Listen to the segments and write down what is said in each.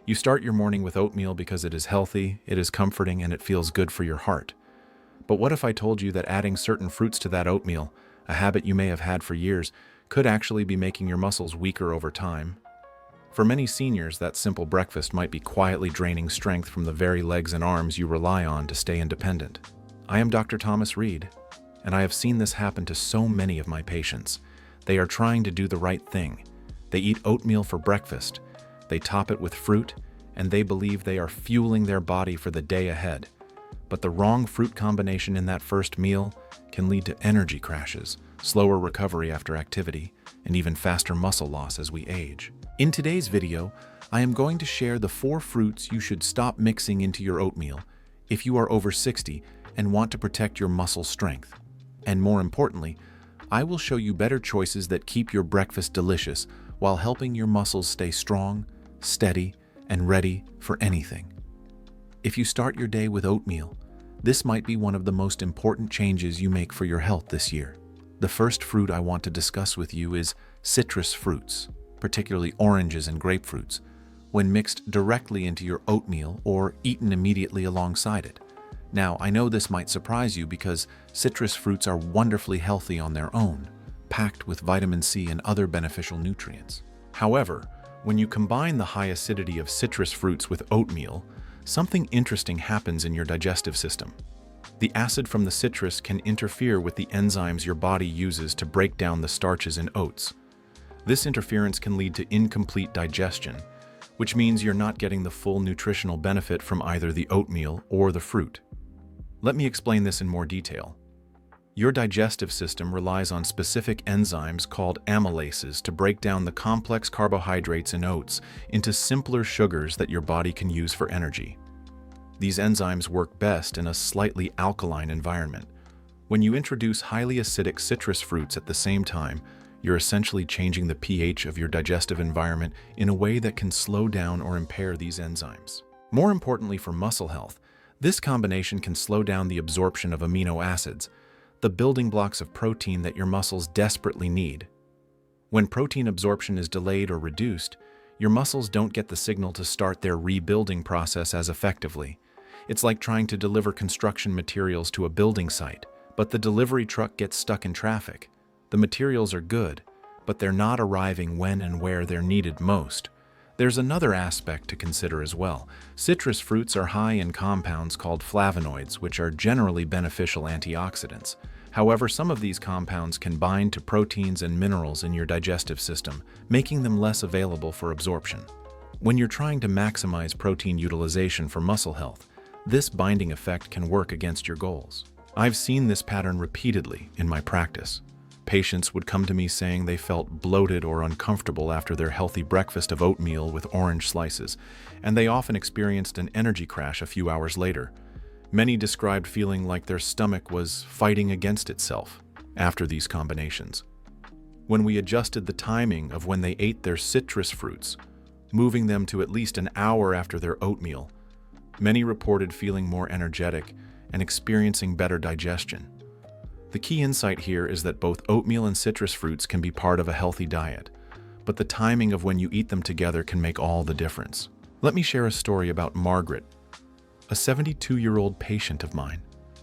You start your morning with oatmeal because it is healthy, it is comforting, and it feels good for your heart. But what if I told you that adding certain fruits to that oatmeal, a habit you may have had for years, could actually be making your muscles weaker over time? For many seniors, that simple breakfast might be quietly draining strength from the very legs and arms you rely on to stay independent. I am Dr. Thomas Reed, and I have seen this happen to so many of my patients. They are trying to do the right thing. They eat oatmeal for breakfast, they top it with fruit, and they believe they are fueling their body for the day ahead. But the wrong fruit combination in that first meal can lead to energy crashes, slower recovery after activity, and even faster muscle loss as we age. In today's video, I am going to share the 4 fruits you should stop mixing into your oatmeal if you are over 60 and want to protect your muscle strength. And more importantly, I will show you better choices that keep your breakfast delicious while helping your muscles stay strong, steady, and ready for anything. If you start your day with oatmeal, this might be one of the most important changes you make for your health this year. The first fruit I want to discuss with you is citrus fruits, particularly oranges and grapefruits, when mixed directly into your oatmeal or eaten immediately alongside it. Now, I know this might surprise you because citrus fruits are wonderfully healthy on their own, packed with vitamin C and other beneficial nutrients. However, when you combine the high acidity of citrus fruits with oatmeal, something interesting happens in your digestive system. The acid from the citrus can interfere with the enzymes your body uses to break down the starches in oats. This interference can lead to incomplete digestion, which means you're not getting the full nutritional benefit from either the oatmeal or the fruit. Let me explain this in more detail. Your digestive system relies on specific enzymes called amylases to break down the complex carbohydrates in oats into simpler sugars that your body can use for energy. These enzymes work best in a slightly alkaline environment. When you introduce highly acidic citrus fruits at the same time, you're essentially changing the pH of your digestive environment in a way that can slow down or impair these enzymes. More importantly for muscle health, this combination can slow down the absorption of amino acids, the building blocks of protein that your muscles desperately need. When protein absorption is delayed or reduced, your muscles don't get the signal to start their rebuilding process as effectively. It's like trying to deliver construction materials to a building site, but the delivery truck gets stuck in traffic. The materials are good, but they're not arriving when and where they're needed most. There's another aspect to consider as well. Citrus fruits are high in compounds called flavonoids, which are generally beneficial antioxidants. However, some of these compounds can bind to proteins and minerals in your digestive system, making them less available for absorption. When you're trying to maximize protein utilization for muscle health, this binding effect can work against your goals. I've seen this pattern repeatedly in my practice. Patients would come to me saying they felt bloated or uncomfortable after their healthy breakfast of oatmeal with orange slices, and they often experienced an energy crash a few hours later. Many described feeling like their stomach was fighting against itself after these combinations. When we adjusted the timing of when they ate their citrus fruits, moving them to at least an hour after their oatmeal, many reported feeling more energetic and experiencing better digestion. The key insight here is that both oatmeal and citrus fruits can be part of a healthy diet, but the timing of when you eat them together can make all the difference. Let me share a story about Margaret, a 72-year-old patient of mine.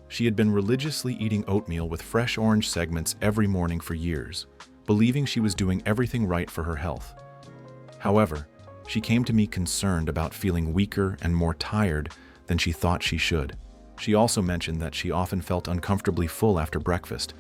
She had been religiously eating oatmeal with fresh orange segments every morning for years, believing she was doing everything right for her health. However, she came to me concerned about feeling weaker and more tired than she thought she should. She also mentioned that she often felt uncomfortably full after breakfast,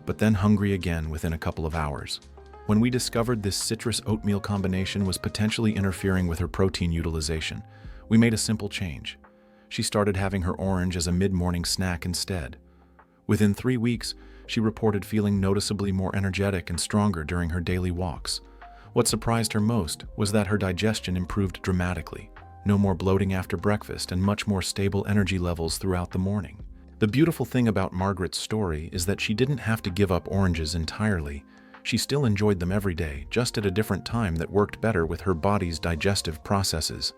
but then hungry again within a couple of hours. When we discovered this citrus oatmeal combination was potentially interfering with her protein utilization, we made a simple change. She started having her orange as a mid-morning snack instead. Within 3 weeks, she reported feeling noticeably more energetic and stronger during her daily walks. What surprised her most was that her digestion improved dramatically. No more bloating after breakfast, and much more stable energy levels throughout the morning. The beautiful thing about Margaret's story is that she didn't have to give up oranges entirely. She still enjoyed them every day, just at a different time that worked better with her body's digestive processes.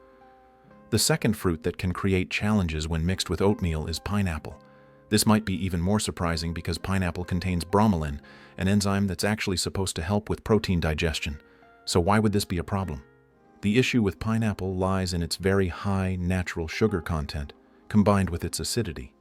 The second fruit that can create challenges when mixed with oatmeal is pineapple. This might be even more surprising because pineapple contains bromelain, an enzyme that's actually supposed to help with protein digestion. So why would this be a problem? The issue with pineapple lies in its very high natural sugar content, combined with its acidity.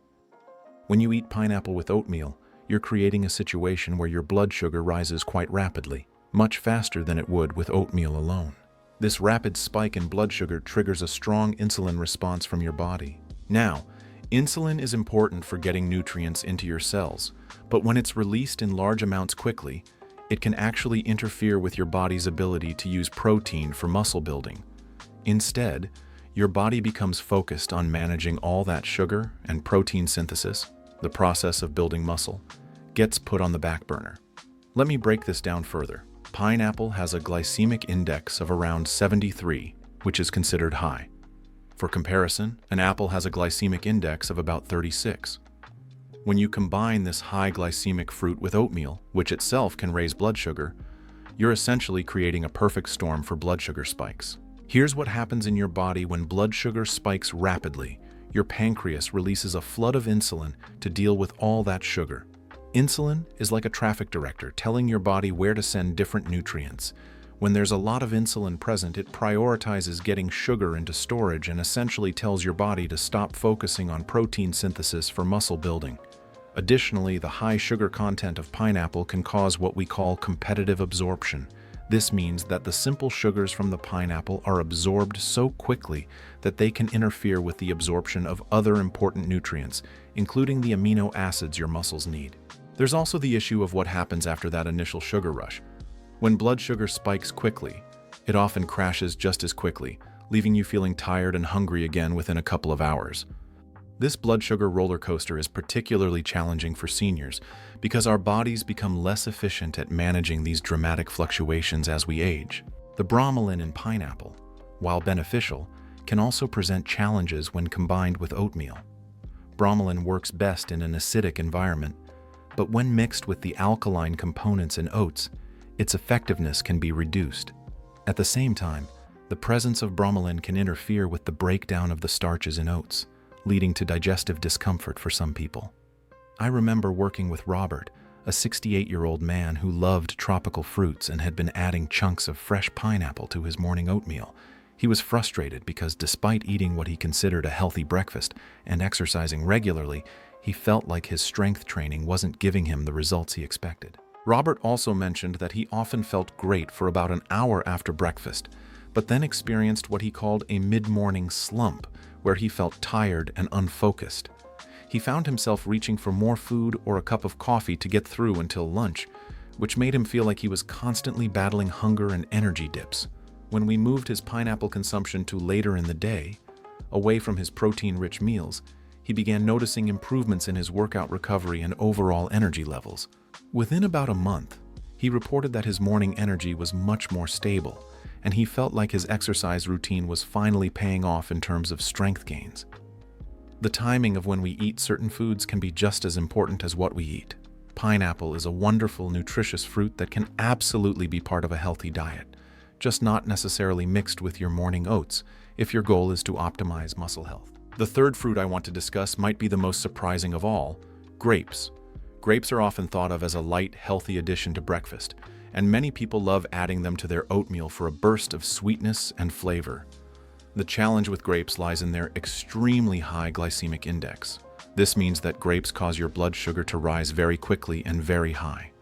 When you eat pineapple with oatmeal, you're creating a situation where your blood sugar rises quite rapidly, much faster than it would with oatmeal alone. This rapid spike in blood sugar triggers a strong insulin response from your body. Now, insulin is important for getting nutrients into your cells, but when it's released in large amounts quickly, it can actually interfere with your body's ability to use protein for muscle building. Instead, your body becomes focused on managing all that sugar, and protein synthesis, the process of building muscle, gets put on the back burner. Let me break this down further. Pineapple has a glycemic index of around 73, which is considered high. For comparison, an apple has a glycemic index of about 36. When you combine this high glycemic fruit with oatmeal, which itself can raise blood sugar, you're essentially creating a perfect storm for blood sugar spikes. Here's what happens in your body when blood sugar spikes rapidly. Your pancreas releases a flood of insulin to deal with all that sugar. Insulin is like a traffic director telling your body where to send different nutrients. When there's a lot of insulin present, it prioritizes getting sugar into storage and essentially tells your body to stop focusing on protein synthesis for muscle building. Additionally, the high sugar content of pineapple can cause what we call competitive absorption. This means that the simple sugars from the pineapple are absorbed so quickly that they can interfere with the absorption of other important nutrients, including the amino acids your muscles need. There's also the issue of what happens after that initial sugar rush. When blood sugar spikes quickly, it often crashes just as quickly, leaving you feeling tired and hungry again within a couple of hours. This blood sugar roller coaster is particularly challenging for seniors because our bodies become less efficient at managing these dramatic fluctuations as we age. The bromelain in pineapple, while beneficial, can also present challenges when combined with oatmeal. Bromelain works best in an acidic environment, but when mixed with the alkaline components in oats, its effectiveness can be reduced. At the same time, the presence of bromelain can interfere with the breakdown of the starches in oats, leading to digestive discomfort for some people. I remember working with Robert, a 68-year-old man who loved tropical fruits and had been adding chunks of fresh pineapple to his morning oatmeal. He was frustrated because despite eating what he considered a healthy breakfast and exercising regularly, he felt like his strength training wasn't giving him the results he expected. Robert also mentioned that he often felt great for about an hour after breakfast, but then experienced what he called a mid-morning slump, where he felt tired and unfocused. He found himself reaching for more food or a cup of coffee to get through until lunch, which made him feel like he was constantly battling hunger and energy dips. When we moved his pineapple consumption to later in the day, away from his protein-rich meals, he began noticing improvements in his workout recovery and overall energy levels. Within about a month, he reported that his morning energy was much more stable, and he felt like his exercise routine was finally paying off in terms of strength gains. The timing of when we eat certain foods can be just as important as what we eat. Pineapple is a wonderful, nutritious fruit that can absolutely be part of a healthy diet, just not necessarily mixed with your morning oats if your goal is to optimize muscle health. The third fruit I want to discuss might be the most surprising of all: grapes. Grapes are often thought of as a light, healthy addition to breakfast, and many people love adding them to their oatmeal for a burst of sweetness and flavor. The challenge with grapes lies in their extremely high glycemic index. This means that grapes cause your blood sugar to rise very quickly and very high.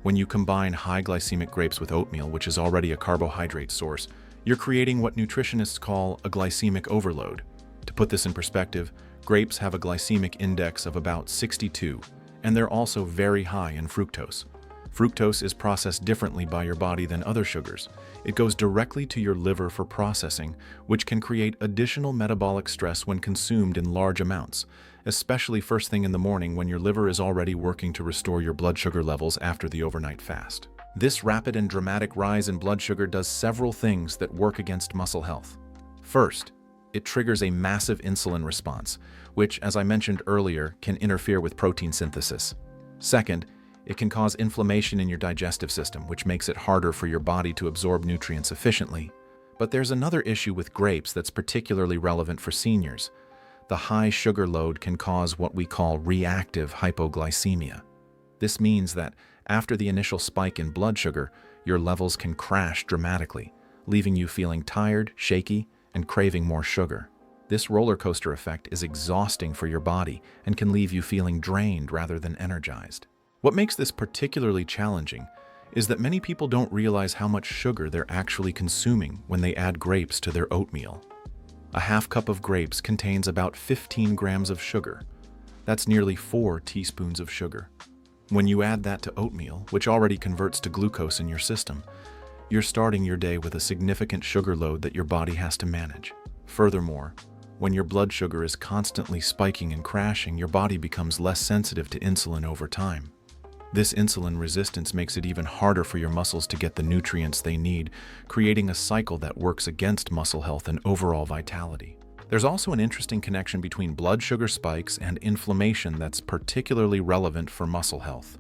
When you combine high glycemic grapes with oatmeal, which is already a carbohydrate source, you're creating what nutritionists call a glycemic overload. To put this in perspective, grapes have a glycemic index of about 62, and they're also very high in fructose. Fructose is processed differently by your body than other sugars. It goes directly to your liver for processing, which can create additional metabolic stress when consumed in large amounts, especially first thing in the morning when your liver is already working to restore your blood sugar levels after the overnight fast. This rapid and dramatic rise in blood sugar does several things that work against muscle health. First, it triggers a massive insulin response, which, as I mentioned earlier, can interfere with protein synthesis. Second, it can cause inflammation in your digestive system, which makes it harder for your body to absorb nutrients efficiently. But there's another issue with grapes that's particularly relevant for seniors. The high sugar load can cause what we call reactive hypoglycemia. This means that after the initial spike in blood sugar, your levels can crash dramatically, leaving you feeling tired, shaky, and craving more sugar. This roller coaster effect is exhausting for your body and can leave you feeling drained rather than energized. What makes this particularly challenging is that many people don't realize how much sugar they're actually consuming when they add grapes to their oatmeal. A half cup of grapes contains about 15 grams of sugar. That's nearly 4 teaspoons of sugar. When you add that to oatmeal, which already converts to glucose in your system, you're starting your day with a significant sugar load that your body has to manage. Furthermore, when your blood sugar is constantly spiking and crashing, your body becomes less sensitive to insulin over time. This insulin resistance makes it even harder for your muscles to get the nutrients they need, creating a cycle that works against muscle health and overall vitality. There's also an interesting connection between blood sugar spikes and inflammation that's particularly relevant for muscle health.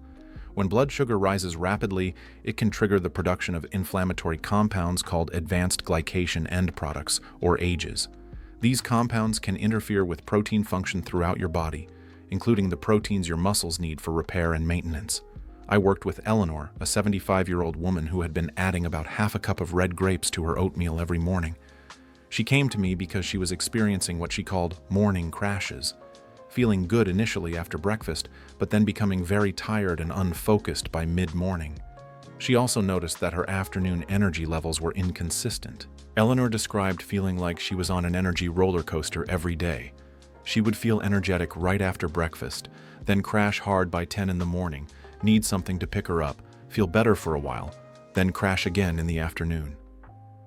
When blood sugar rises rapidly, it can trigger the production of inflammatory compounds called advanced glycation end products, or AGEs. These compounds can interfere with protein function throughout your body, including the proteins your muscles need for repair and maintenance. I worked with Eleanor, a 75-year-old woman who had been adding about half a cup of red grapes to her oatmeal every morning. She came to me because she was experiencing what she called morning crashes, feeling good initially after breakfast, but then becoming very tired and unfocused by mid-morning. She also noticed that her afternoon energy levels were inconsistent. Eleanor described feeling like she was on an energy roller coaster every day. She would feel energetic right after breakfast, then crash hard by 10 in the morning, need something to pick her up, feel better for a while, then crash again in the afternoon.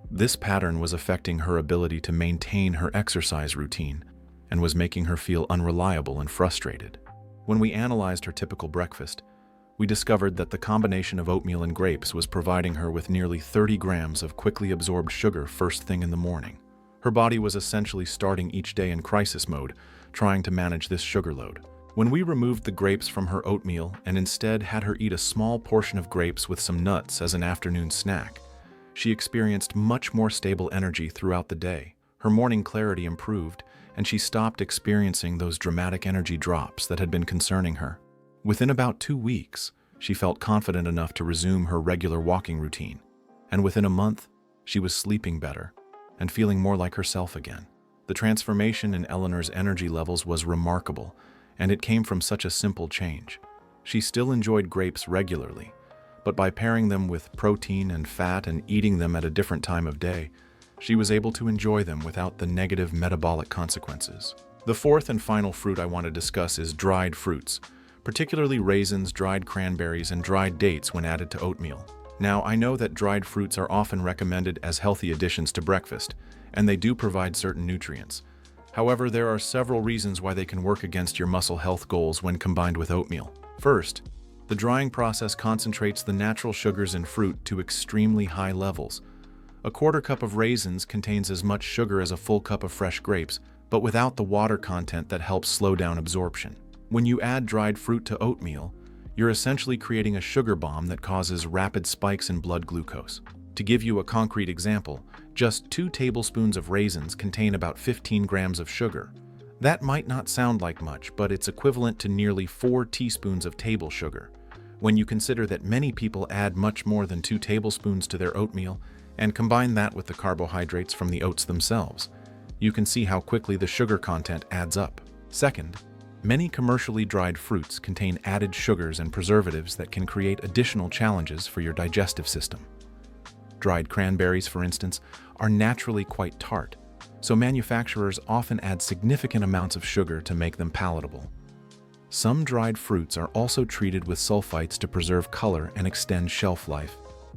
This pattern was affecting her ability to maintain her exercise routine and was making her feel unreliable and frustrated. When we analyzed her typical breakfast, we discovered that the combination of oatmeal and grapes was providing her with nearly 30 grams of quickly absorbed sugar first thing in the morning. Her body was essentially starting each day in crisis mode, trying to manage this sugar load. When we removed the grapes from her oatmeal and instead had her eat a small portion of grapes with some nuts as an afternoon snack, she experienced much more stable energy throughout the day. Her morning clarity improved, and she stopped experiencing those dramatic energy drops that had been concerning her. Within about 2 weeks, she felt confident enough to resume her regular walking routine, and within a month, she was sleeping better and feeling more like herself again. The transformation in Eleanor's energy levels was remarkable, and it came from such a simple change. She still enjoyed grapes regularly, but by pairing them with protein and fat and eating them at a different time of day, she was able to enjoy them without the negative metabolic consequences. The fourth and final fruit I want to discuss is dried fruits, particularly raisins, dried cranberries, and dried dates when added to oatmeal. Now, I know that dried fruits are often recommended as healthy additions to breakfast, and they do provide certain nutrients. However, there are several reasons why they can work against your muscle health goals when combined with oatmeal. First, the drying process concentrates the natural sugars in fruit to extremely high levels. A quarter cup of raisins contains as much sugar as a full cup of fresh grapes, but without the water content that helps slow down absorption. When you add dried fruit to oatmeal, you're essentially creating a sugar bomb that causes rapid spikes in blood glucose. To give you a concrete example, just 2 tablespoons of raisins contain about 15 grams of sugar. That might not sound like much, but it's equivalent to nearly 4 teaspoons of table sugar. When you consider that many people add much more than 2 tablespoons to their oatmeal and combine that with the carbohydrates from the oats themselves, you can see how quickly the sugar content adds up. Second, many commercially dried fruits contain added sugars and preservatives that can create additional challenges for your digestive system. Dried cranberries, for instance, are naturally quite tart, so manufacturers often add significant amounts of sugar to make them palatable. Some dried fruits are also treated with sulfites to preserve color and extend shelf life,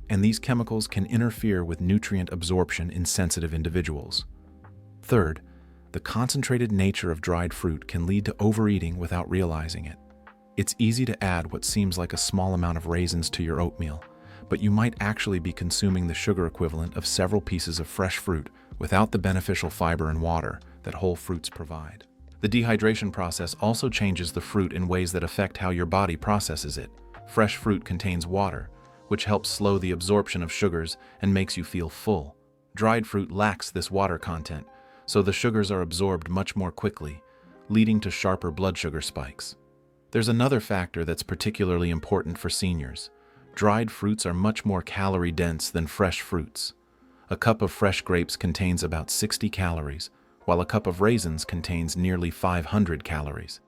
and these chemicals can interfere with nutrient absorption in sensitive individuals. Third, the concentrated nature of dried fruit can lead to overeating without realizing it. It's easy to add what seems like a small amount of raisins to your oatmeal, but you might actually be consuming the sugar equivalent of several pieces of fresh fruit without the beneficial fiber and water that whole fruits provide. The dehydration process also changes the fruit in ways that affect how your body processes it. Fresh fruit contains water, which helps slow the absorption of sugars and makes you feel full. Dried fruit lacks this water content, so the sugars are absorbed much more quickly, leading to sharper blood sugar spikes. There's another factor that's particularly important for seniors. Dried fruits are much more calorie-dense than fresh fruits. A cup of fresh grapes contains about 60 calories, while a cup of raisins contains nearly 500 calories.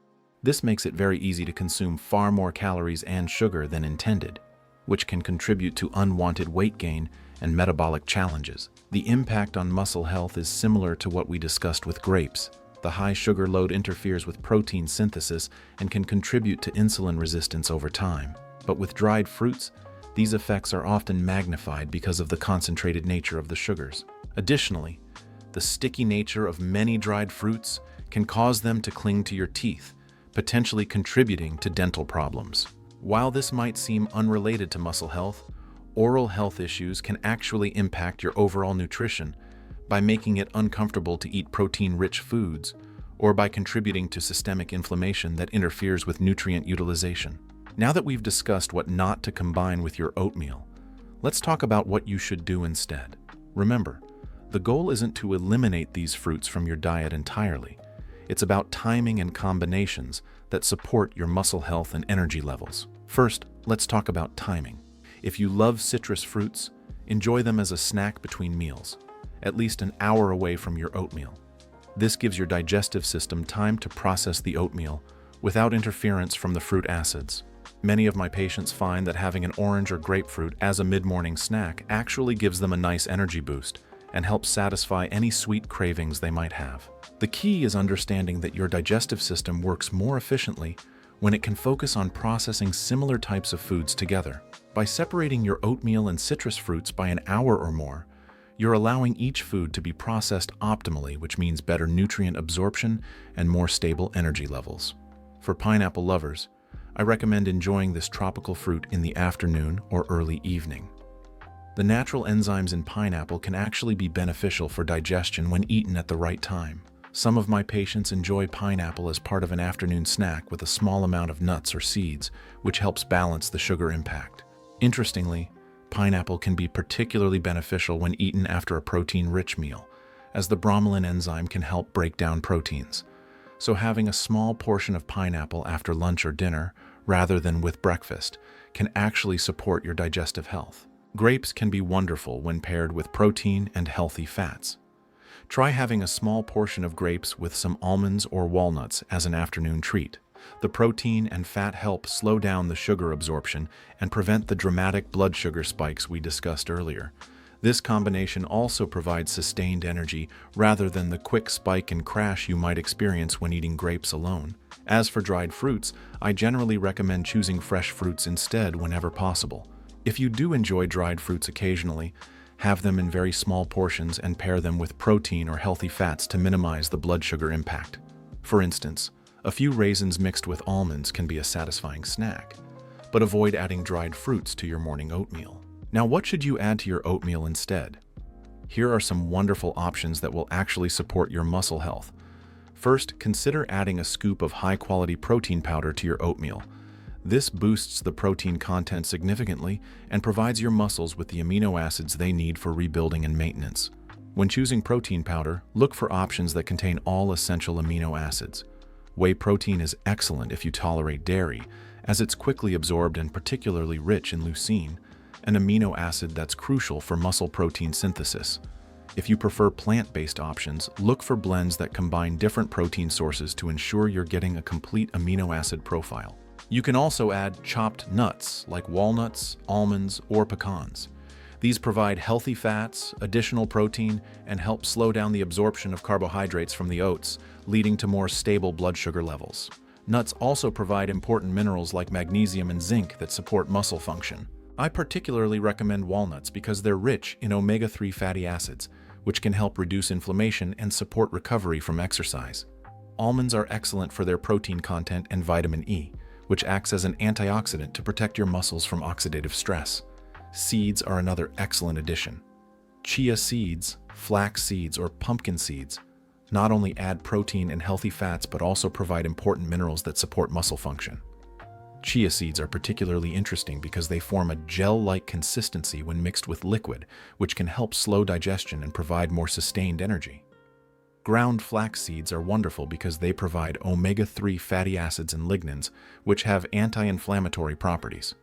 This makes it very easy to consume far more calories and sugar than intended, which can contribute to unwanted weight gain and metabolic challenges. The impact on muscle health is similar to what we discussed with grapes. The high sugar load interferes with protein synthesis and can contribute to insulin resistance over time. But with dried fruits, these effects are often magnified because of the concentrated nature of the sugars. Additionally, the sticky nature of many dried fruits can cause them to cling to your teeth, potentially contributing to dental problems. While this might seem unrelated to muscle health, oral health issues can actually impact your overall nutrition by making it uncomfortable to eat protein-rich foods or by contributing to systemic inflammation that interferes with nutrient utilization. Now that we've discussed what not to combine with your oatmeal, let's talk about what you should do instead. Remember, the goal isn't to eliminate these fruits from your diet entirely. It's about timing and combinations that support your muscle health and energy levels. First, let's talk about timing. If you love citrus fruits, enjoy them as a snack between meals, at least an hour away from your oatmeal. This gives your digestive system time to process the oatmeal without interference from the fruit acids. Many of my patients find that having an orange or grapefruit as a mid-morning snack actually gives them a nice energy boost and helps satisfy any sweet cravings they might have. The key is understanding that your digestive system works more efficiently when it can focus on processing similar types of foods together. By separating your oatmeal and citrus fruits by an hour or more, you're allowing each food to be processed optimally, which means better nutrient absorption and more stable energy levels. For pineapple lovers, I recommend enjoying this tropical fruit in the afternoon or early evening. The natural enzymes in pineapple can actually be beneficial for digestion when eaten at the right time. Some of my patients enjoy pineapple as part of an afternoon snack with a small amount of nuts or seeds, which helps balance the sugar impact. Interestingly, pineapple can be particularly beneficial when eaten after a protein-rich meal, as the bromelain enzyme can help break down proteins. So having a small portion of pineapple after lunch or dinner, rather than with breakfast, can actually support your digestive health. Grapes can be wonderful when paired with protein and healthy fats. Try having a small portion of grapes with some almonds or walnuts as an afternoon treat. The protein and fat help slow down the sugar absorption and prevent the dramatic blood sugar spikes we discussed earlier. This combination also provides sustained energy rather than the quick spike and crash you might experience when eating grapes alone. As for dried fruits, I generally recommend choosing fresh fruits instead whenever possible. If you do enjoy dried fruits occasionally, have them in very small portions and pair them with protein or healthy fats to minimize the blood sugar impact. For instance, a few raisins mixed with almonds can be a satisfying snack, but avoid adding dried fruits to your morning oatmeal. Now, what should you add to your oatmeal instead? Here are some wonderful options that will actually support your muscle health. First, consider adding a scoop of high-quality protein powder to your oatmeal. This boosts the protein content significantly and provides your muscles with the amino acids they need for rebuilding and maintenance. When choosing protein powder, look for options that contain all essential amino acids. Whey protein is excellent if you tolerate dairy, as it's quickly absorbed and particularly rich in leucine, an amino acid that's crucial for muscle protein synthesis. If you prefer plant-based options, look for blends that combine different protein sources to ensure you're getting a complete amino acid profile. You can also add chopped nuts like walnuts, almonds, or pecans. These provide healthy fats, additional protein, and help slow down the absorption of carbohydrates from the oats, leading to more stable blood sugar levels. Nuts also provide important minerals like magnesium and zinc that support muscle function. I particularly recommend walnuts because they're rich in omega-3 fatty acids, which can help reduce inflammation and support recovery from exercise. Almonds are excellent for their protein content and vitamin E, which acts as an antioxidant to protect your muscles from oxidative stress. Seeds are another excellent addition. Chia seeds, flax seeds, or pumpkin seeds not only add protein and healthy fats but also provide important minerals that support muscle function. Chia seeds are particularly interesting because they form a gel-like consistency when mixed with liquid, which can help slow digestion and provide more sustained energy. Ground flax seeds are wonderful because they provide omega-3 fatty acids and lignans, which have anti-inflammatory properties.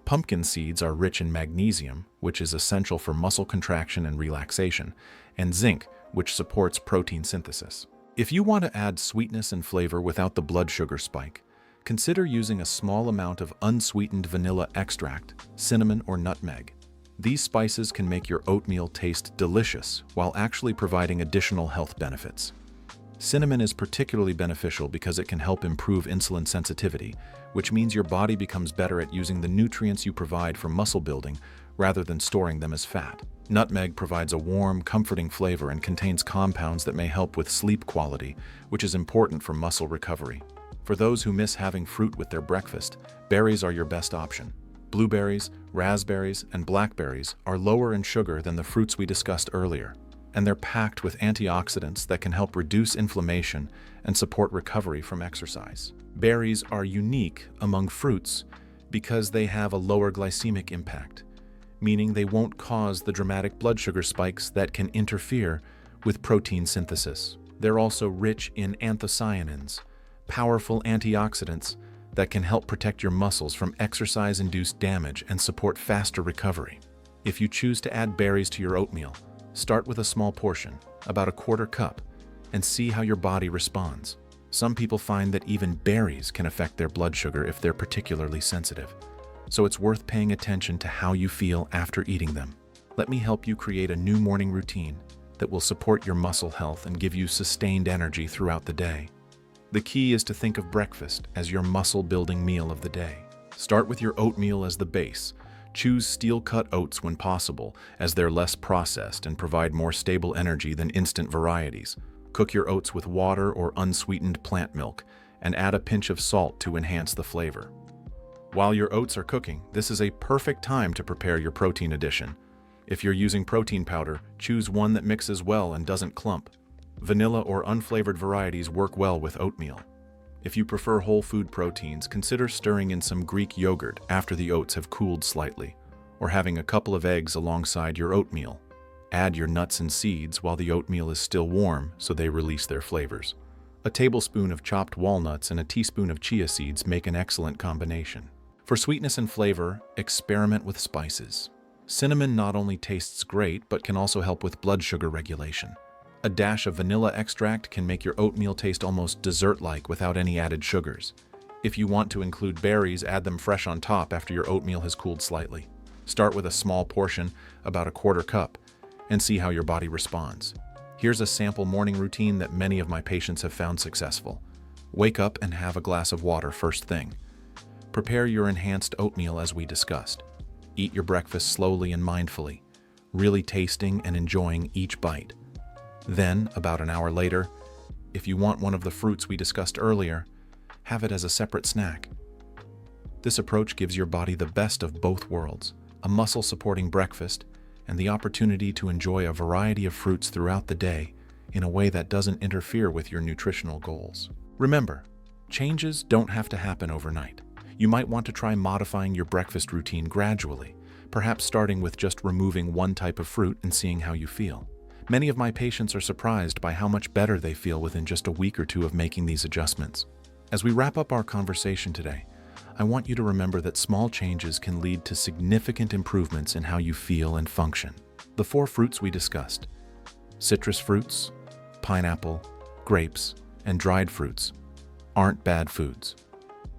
Pumpkin seeds are rich in magnesium, which is essential for muscle contraction and relaxation, and zinc, which supports protein synthesis. If you want to add sweetness and flavor without the blood sugar spike, consider using a small amount of unsweetened vanilla extract, cinnamon, or nutmeg. These spices can make your oatmeal taste delicious while actually providing additional health benefits. Cinnamon is particularly beneficial because it can help improve insulin sensitivity, which means your body becomes better at using the nutrients you provide for muscle building rather than storing them as fat. Nutmeg provides a warm, comforting flavor and contains compounds that may help with sleep quality, which is important for muscle recovery. For those who miss having fruit with their breakfast, berries are your best option. Blueberries, raspberries, and blackberries are lower in sugar than the fruits we discussed earlier, and they're packed with antioxidants that can help reduce inflammation and support recovery from exercise. Berries are unique among fruits because they have a lower glycemic impact, meaning they won't cause the dramatic blood sugar spikes that can interfere with protein synthesis. They're also rich in anthocyanins, powerful antioxidants that can help protect your muscles from exercise-induced damage and support faster recovery. If you choose to add berries to your oatmeal, start with a small portion, about a quarter cup, and see how your body responds. Some people find that even berries can affect their blood sugar if they're particularly sensitive, so it's worth paying attention to how you feel after eating them. Let me help you create a new morning routine that will support your muscle health and give you sustained energy throughout the day. The key is to think of breakfast as your muscle-building meal of the day. Start with your oatmeal as the base. Choose steel-cut oats when possible, as they're less processed and provide more stable energy than instant varieties. Cook your oats with water or unsweetened plant milk, and add a pinch of salt to enhance the flavor. While your oats are cooking, this is a perfect time to prepare your protein addition. If you're using protein powder, choose one that mixes well and doesn't clump. Vanilla or unflavored varieties work well with oatmeal. If you prefer whole food proteins, consider stirring in some Greek yogurt after the oats have cooled slightly, or having a couple of eggs alongside your oatmeal. Add your nuts and seeds while the oatmeal is still warm so they release their flavors. A tablespoon of chopped walnuts and a teaspoon of chia seeds make an excellent combination. For sweetness and flavor, experiment with spices. Cinnamon not only tastes great, but can also help with blood sugar regulation. A dash of vanilla extract can make your oatmeal taste almost dessert-like without any added sugars. If you want to include berries, add them fresh on top after your oatmeal has cooled slightly. Start with a small portion, about a quarter cup, and see how your body responds. Here's a sample morning routine that many of my patients have found successful. Wake up and have a glass of water first thing. Prepare your enhanced oatmeal as we discussed. Eat your breakfast slowly and mindfully, really tasting and enjoying each bite. Then, about an hour later, if you want one of the fruits we discussed earlier, have it as a separate snack. This approach gives your body the best of both worlds, a muscle-supporting breakfast and the opportunity to enjoy a variety of fruits throughout the day in a way that doesn't interfere with your nutritional goals. Remember, changes don't have to happen overnight. You might want to try modifying your breakfast routine gradually, perhaps starting with just removing one type of fruit and seeing how you feel. Many of my patients are surprised by how much better they feel within just a week or two of making these adjustments. As we wrap up our conversation today, I want you to remember that small changes can lead to significant improvements in how you feel and function. The 4 fruits we discussed, citrus fruits, pineapple, grapes, and dried fruits, aren't bad foods.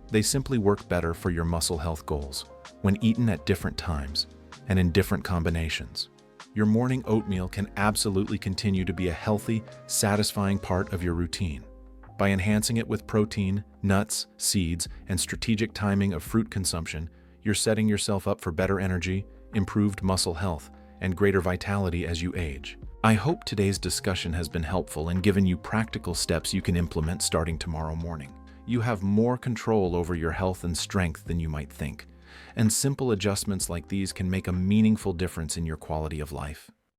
They simply work better for your muscle health goals when eaten at different times and in different combinations. Your morning oatmeal can absolutely continue to be a healthy, satisfying part of your routine. By enhancing it with protein, nuts, seeds, and strategic timing of fruit consumption, you're setting yourself up for better energy, improved muscle health, and greater vitality as you age. I hope today's discussion has been helpful and given you practical steps you can implement starting tomorrow morning. You have more control over your health and strength than you might think, and simple adjustments like these can make a meaningful difference in your quality of life.